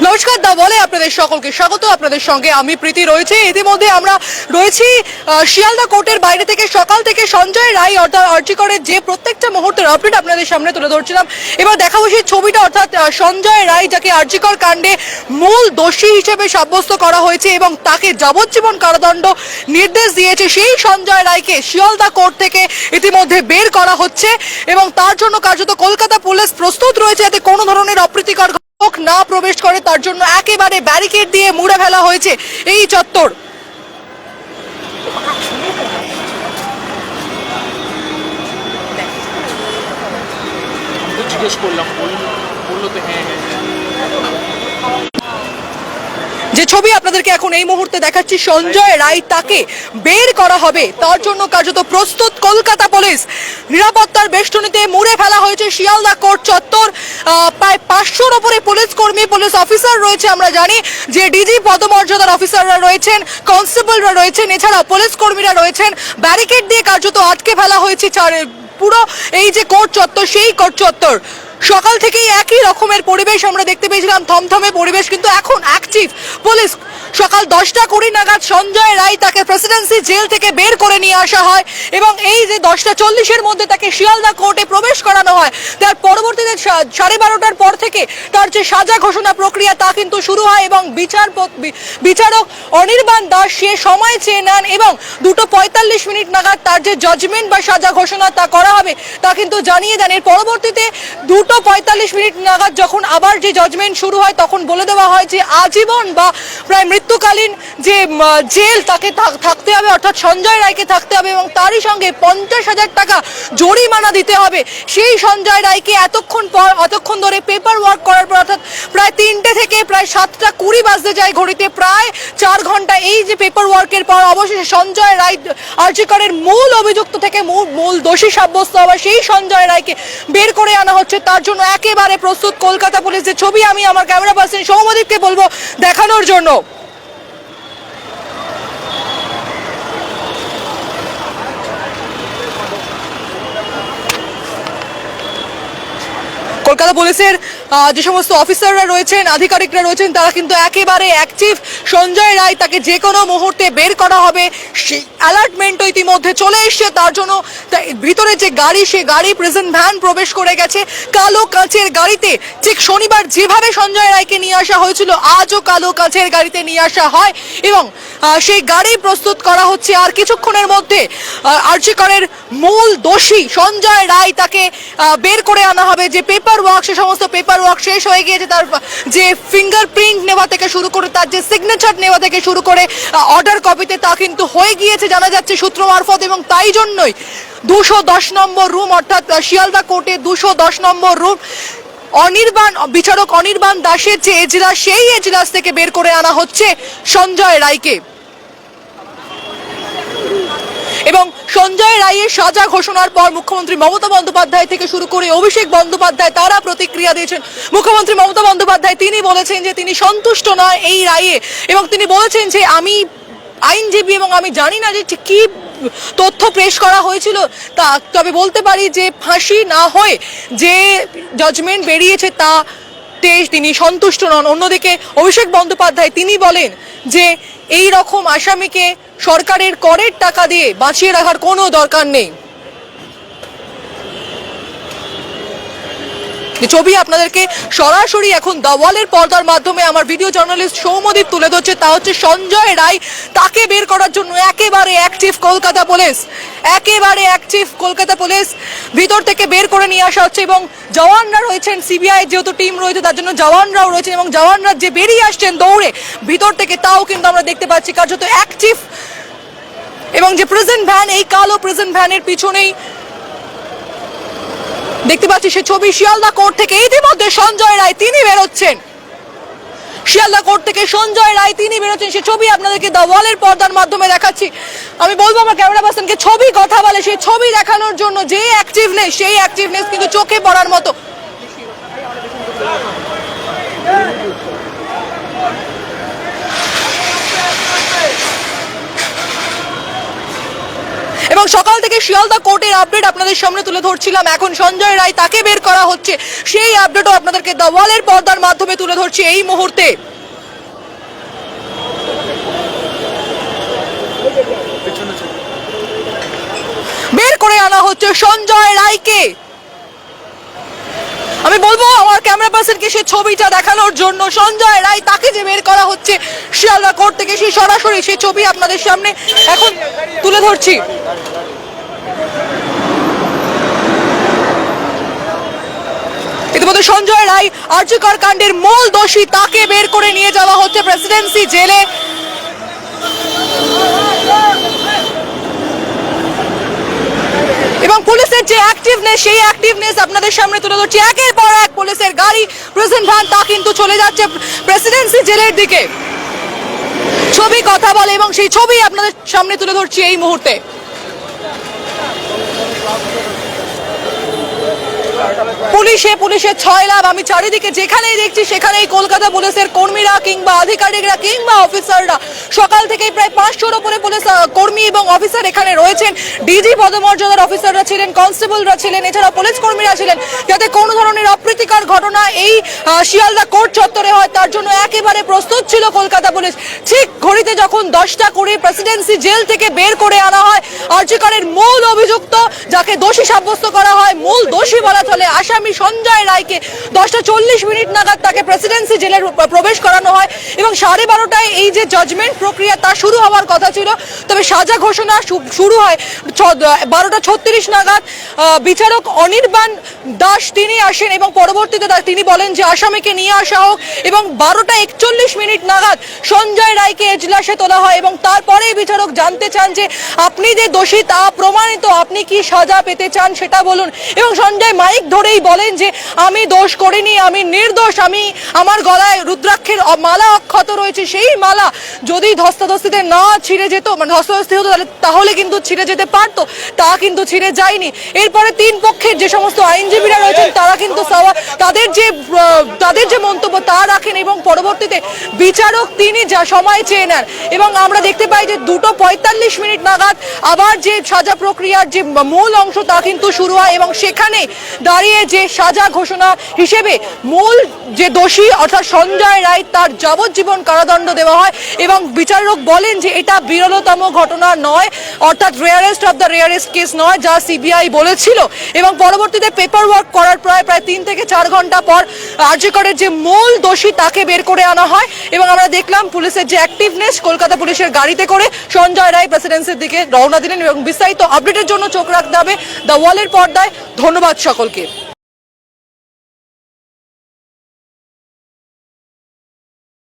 নমস্কার, দা বলে আপনাদের সকলকে স্বাগত। আপনাদের সঙ্গে আমি প্রীতি রয়েছে। ইতিমধ্যে আমরা রয়েছি শিয়ালদা কোর্টের বাইরে থেকে। সকাল থেকে সঞ্জয় রায় অর্থাৎ আর্জিকরের যে প্রত্যেকটা মুহূর্তের আপডেট আপনাদের সামনে তুলে ধরছিলাম। এবার দেখাবো সেই ছবিটা, অর্থাৎ সঞ্জয় রায় যাকে আর্জিকর কাণ্ডে মূল দোষী হিসেবে সাব্যস্ত করা হয়েছে এবং তাকে যাবজ্জীবন কারাদণ্ড নির্দেশ দিয়েছে, সেই সঞ্জয় রায়কে শিয়ালদা কোর্ট থেকে ইতিমধ্যে বের করা হচ্ছে এবং তার জন্য কার্যত কলকাতা পুলিশ প্রস্তুত রয়েছে যাতে কোনো ধরনের অপ্রীতিকর না প্রবেশ করে। তার জন্য একেবারে ব্যারিকেড দিয়ে মুড়ে ফেলা হয়েছে এই চত্বর। জিজ্ঞেস করলাম, বললো তো হ্যাঁ। যে ছবি আপনাদেরকে এখন এই মুহূর্তে দেখাচ্ছি, সঞ্জয় রায় তাকে বের করা হবে, তার জন্য কার্যত প্রস্তুত কলকাতা পুলিশ। নিরাপত্তার বেষ্টনীতে মুড়ে ফেলা হয়েছে শিয়ালদা কোর্ট চত্বর। প্রায় 500-র উপরে পুলিশ কর্মী, পুলিশ অফিসার রয়েছে। আমরা জানি যে ডিজি পদমর্যাদার অফিসাররা রয়েছেন, কনস্টেবলরা রয়েছেন, এছাড়া পুলিশ কর্মীরা রয়েছেন। ব্যারিকেড দিয়ে কার্যত আটকে ফেলা হয়েছে পুরো এই যে কোর্ট চত্বর, সেই কোর্ট চত্বর। সকাল থেকেই একই রকমের পরিবেশ আমরা দেখতে পেয়েছিলাম, থমথমে পরিবেশ, কিন্তু এখন অ্যাকটিভ পুলিশ। সকাল 10টা 20 নাগাদ সঞ্জয় রায় তাকে প্রেসিডেন্সি জেল থেকে বের করে নিয়ে আসা হয় এবং এই যে 10টা 40-এর মধ্যে তাকে শিয়ালদা কোর্টে প্রবেশ করানো হয়। তার পরবর্তীতে 12:30টার পর থেকে তার যে সাজা ঘোষণা প্রক্রিয়া তা কিন্তু শুরু হয় এবং বিচারক অনির্বাণ দাস সে সময় চেয়ে নেন এবং 2:45 নাগাদ তার যে জাজমেন্ট বা সাজা ঘোষণা তা করা হবে তা কিন্তু জানিয়ে দেন। এর পরবর্তীতে 2:45 নাগাদ যখন আবার যে জাজমেন্ট শুরু হয় তখন বলে দেওয়া হয় যে আজীবন বা প্রায় মৃত্যুকালীন যে জেল তাকে থাকতে হবে, অর্থাৎ সঞ্জয় রায়কে থাকতে হবে এবং তারই সঙ্গে 50,000 টাকা জরিমানা দিতে হবে। সেই সঞ্জয় রায়কে এতক্ষণ ধরে পেপার ওয়ার্ক করার পর, অর্থাৎ প্রায় 3টে থেকে প্রায় 7টা 20 বাজতে যায় ঘড়িতে, প্রায় 4 ঘন্টা এই যে পেপার ওয়ার্কের পর অবশেষে সঞ্জয় রায় আর্জিকরের মূল অভিযুক্ত থেকে মূল দোষী সাব্যস্ত হওয়া সেই সঞ্জয় রায়কে বের করে আনা হচ্ছে। তার জন্য একেবারে প্রস্তুত কলকাতা পুলিশ। যে ছবি আমি আমার ক্যামেরা পার্সন সৌমদীপকে বলবো দেখানোর জন্য। কলকাতা পুলিশের যে সমস্ত অফিসাররা রয়েছেন, আধিকারিকরা রয়েছেন, তারা কিন্তু একেবারে অ্যাক্টিভ। সঞ্জয় রায় তাকে যে কোনো মুহূর্তে বের করা হবে, সেই অ্যালার্টমেন্টও ইতিমধ্যে চলে এসছে। তার জন্য ভিতরে যে গাড়ি, সে গাড়ি প্রিজন ভ্যান প্রবেশ করে গেছে কালো কাঁচের গাড়িতে। ঠিক শনিবার যেভাবে সঞ্জয় রায়কে নিয়ে আসা হয়েছিল, আজও কালো কাঁচের গাড়িতে নিয়ে আসা হয় এবং সেই গাড়ি প্রস্তুত করা হচ্ছে। আর কিছুক্ষণের মধ্যে আর্জিকরের মূল দোষী সঞ্জয় রায় তাকে বের করে আনা হবে। যে পেপার ওয়ার্ক, সে সমস্ত পেপার ওয়ার্ক শেষ হয়ে গিয়েছে। তার যে ফিঙ্গারপ্রিন্ট নেওয়া থেকে শুরু করে, তার যে সিগনেচার নেওয়া থেকে শুরু করে অর্ডার কপিতে তা কিন্তু হয়ে গিয়েছে জানা যাচ্ছে সূত্র মারফত। এবং তাই জন্যই 210 নম্বর রুম, অর্থাৎ শিয়ালদা কোর্টে 210 নম্বর রুম, বিচারক অনির্বাণ দাসের যে এজলাস, সেই এজলাস থেকে বের করে আনা হচ্ছে সঞ্জয় রায়কে। এবং সঞ্জয় রায়ের সাজা ঘোষণার পর মুখ্যমন্ত্রী মমতা বন্দ্যোপাধ্যায় থেকে শুরু করে অভিষেক বন্দ্যোপাধ্যায় তারা প্রতিক্রিয়া দিয়েছেন। মুখ্যমন্ত্রী মমতা বন্দ্যোপাধ্যায় তিনি বলেছেন যে তিনি সন্তুষ্ট নয় এই রায়ে এবং তিনি বলেছেন যে আমি আইনজীবী এবং আমি জানি না যে কি তথ্য পেশ করা হয়েছিল, তবে বলতে পারি যে ফাঁসি না হয়ে যে জাজমেন্ট বেরিয়েছে তাতে তিনি সন্তুষ্ট নন। অন্যদিকে অভিষেক বন্দ্যোপাধ্যায় তিনি বলেন যে এই রকম আসামিকে সরকারের করের টাকা দিয়ে বাঁচিয়ে রাখার কোনো দরকার নেই। ছবি আপনাদেরকে সরাসরি এখন দাওয়ালের পর্দার মাধ্যমে আমার ভিডিও জার্নালিস্ট সৌমদীপ তুলে ধরছে। তা হচ্ছে সঞ্জয় রায়, তাকে বের করার জন্য একেবারে অ্যাক্টিভ কলকাতা পুলিশ। একেবারে অ্যাক্টিভ কলকাতা পুলিশ, ভিতর থেকে বের করে নিয়ে আসা হচ্ছে এবং জওয়ানরা রয়েছেন, সিবিআই যেহেতু টিম রয়েছে তার জন্য জওয়ানরাও রয়েছেন এবং জওয়ানরা যে বেরিয়ে আসছেন দৌড়ে ভিতর থেকে, তাও কিন্তু আমরা দেখতে পাচ্ছি কার্যত অ্যাক্টিভ। এবং যে প্রিজন ভ্যান, এই কালো প্রিজন ভ্যানের পিছনেই দেখতে পাচ্ছি সে ছবি শিয়ালদা কোর্ট থেকে ইতিমধ্যে সঞ্জয় রায় তিনি বেরোচ্ছেন। শিয়ালদা কোর্ট থেকে সঞ্জয় রায় তিনি বেরোচ্ছেন, সে ছবি আপনাদেরকে দ্য ওয়ালের পর্দার মাধ্যমে দেখাচ্ছি। আমি বলবো আমার ক্যামেরা পার্সনকে ছবি কথা বলে সেই ছবি দেখানোর জন্য। যে অ্যাক্টিভনেস, সেই অ্যাক্টিভনেস কিন্তু চোখে পড়ার মতো। এবং সকাল থেকে শিয়ালদা কোর্টের আপডেট আপনাদের সামনে তুলে ধরছিলাম। এখন সঞ্জয় রায় তাকে বের করা হচ্ছে, সেই আপডেটও আপনাদেরকে দ্য ওয়ালের পর্দার মাধ্যমে তুলে ধরছি এই মুহূর্তে। বের করে আনা হচ্ছে সঞ্জয় রায়কে। আমি বলবো আমার ক্যামেরা পার্সনকে সেই ছবিটা দেখানোর জন্য। সঞ্জয় রায় তাকে যে বের করা হচ্ছে শিয়ালদা কোর্ট থেকে, সেই সরাসরি সেই ছবি আপনাদের সামনে এখন তুলে ধরছি। ইতিমধ্যে সঞ্জয় রায় আরজিকর কাণ্ডের মূল দোষী, তাকে বের করে নিয়ে যাওয়া হচ্ছে প্রেসিডেন্সি জেলে। এবং পুলিশের যে অ্যাক্টিভনেস, সেই অ্যাক্টিভনেস আপনাদের সামনে তুলে ধরছি। একের পর এক পুলিশের গাড়ি, প্রেজেন্ট ভ্যান, তা কিন্তু চলে যাচ্ছে প্রেসিডেন্সি জেলের দিকে। ছবি কথা বলে এবং সেই ছবি আপনাদের সামনে তুলে ধরছি এই মুহূর্তে। পুলিশের ছয় লাভ। আমি চারিদিকে যেখানেই দেখছি সেখানেই কলকাতা পুলিশের কর্মীরা কিংবা আধিকারিকরা কিংবা অফিসাররা, সকাল থেকেই প্রায় 500-র উপরে পুলিশ কর্মী এবং অফিসার এখানে রয়েছেন। ডিজি পদমর্যাদার অফিসাররা ছিলেন, কনস্টেবলরা ছিলেন, এছাড়া পুলিশ কর্মীরা ছিলেন, যাতে কোনো ধরনের অপ্রীতিকর ঘটনা এই শিয়ালদা কোর্ট চত্বরে হয় তার জন্য একেবারে প্রস্তুত ছিল কলকাতা পুলিশ। ঠিক ঘড়িতে যখন 10টা করে প্রেসিডেন্সি জেল থেকে বের করে আনা হয় আরজিকরের মূল অভিযুক্ত, যাকে দোষী সাব্যস্ত করা হয়, মূল দোষী বলা চলে আসামি সঞ্জয় রায়কে, 10:40 নাগাদ তাকে প্রেসিডেন্সি জেলে প্রবেশ করানো হয়। এবং 12:30টায় এই যে জাজমেন্ট প্রক্রিয়া তা শুরু হওয়ার কথা ছিল, তবে সাজা ঘোষণা শুরু হয় 12:36 নাগাদ। বিচারক অনির্বাণ দাস তিনি আসেন এবং পরবর্তীতে তিনি বলেন যে আসামিকে নিয়ে আসা হোক, এবং 12:41 নাগাদ সঞ্জয় রায়কে এজলাসে তোলা হয়। এবং তারপরে বিচারক জানতে চান যে আপনি যে দোষী তা প্রমাণিত, আপনি কি সাজা পেতে চান সেটা বলুন। এবং সঞ্জয় মাইক ধরেই বলেন যে আমি দোষ করিনি, আমি নির্দোষ, আমি আমার গলায় রুদ্রাক্ষের মালা অক্ষত রয়েছে, সেই মালা যদি ধস্তাধস্তিতে না ছিঁড়ে যেত, মানে ধস্তাধস্তি হতো তাহলে কিন্তু ছিঁড়ে যেতে পারতো, তা কিন্তু ছিঁড়ে যায়নি। এরপরে তিন পক্ষের যে সমস্ত আইনজীবীরা রয়েছেন তারা কিন্তু তাদের যে মন্তব্য তা রাখেন, এবং পরবর্তীতে বিচারক তিনি যা সময় চেয়ে নেন। এবং আমরা দেখতে পাই যে 2:45 নাগাদ আবার যে সাজা প্রক্রিয়ার যে মূল অংশ তা কিন্তু শুরু হয়, এবং সেখানে দাঁড়িয়ে যে সাজা ঘোষণা হিসেবে মূল যে দোষী অর্থাৎ সঞ্জয় রায় তার যাবজ্জীবন কারাদণ্ড দেওয়া হয়। এবং বিচারক বলেন যে এটা বিরলতম ঘটনা নয়, অর্থাৎ rarest of the rarest case নয়, যা সিবিআই বলেছিল। এবং পরবর্তীতে পেপার ওয়ার্ক করার প্রায় 3 থেকে 4 ঘন্টা পর আরজিকরের যে মূল দোষী তাকে বের করে আনা হয়। এবং আমরা দেখলাম পুলিশের যে অ্যাক্টিভনেস, কলকাতা পুলিশের গাড়িতে করে সঞ্জয় রায় প্রেসিডেন্সির দিকে রওনা দিলেন। এবং বিস্তারিত আপডেটের জন্য চোখ রাখতে হবে দ্য ওয়ালের পর্দায়। ধন্যবাদ সকলকে।